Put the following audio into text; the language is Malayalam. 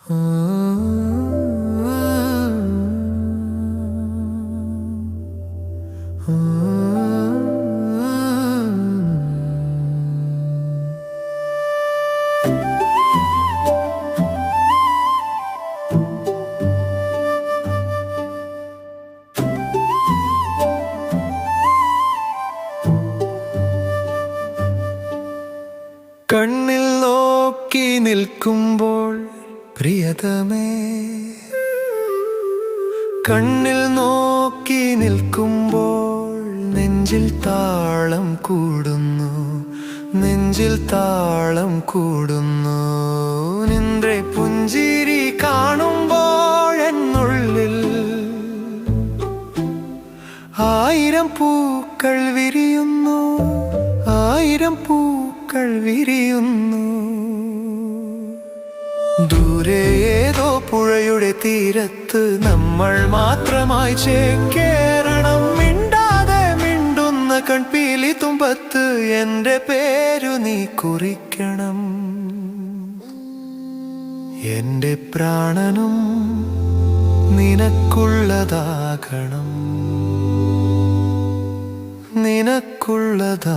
കണ്ണിൽ നോക്കി നിൽക്കുമ്പോൾ പ്രിയതമേ, കണ്ണിൽ നോക്കി നിൽക്കുമ്പോൾ നെഞ്ചിൽ താളം കൂടുന്നു, നെഞ്ചിൽ താളം കൂടുന്നു. നിന്റെ പുഞ്ചിരി കാണുമ്പോൾ എന്നുള്ളിൽ ആയിരം പൂക്കൾ വിരിയുന്നു, ആയിരം പൂക്കൾ വിരിയുന്നു. ദൂരെ ഏതോ പുഴയുടെ തീരത്ത് നമ്മൾ മാത്രമായി ചേക്കേറണം. മിണ്ടാതെ മിണ്ടുന്ന കൺപീലി തുമ്പത്ത് എൻ്റെ പേരു നീ കുറിക്കണം. എൻ്റെ പ്രാണനും നിനക്കുള്ളതാകണം, നിനക്കുള്ളതാകണം.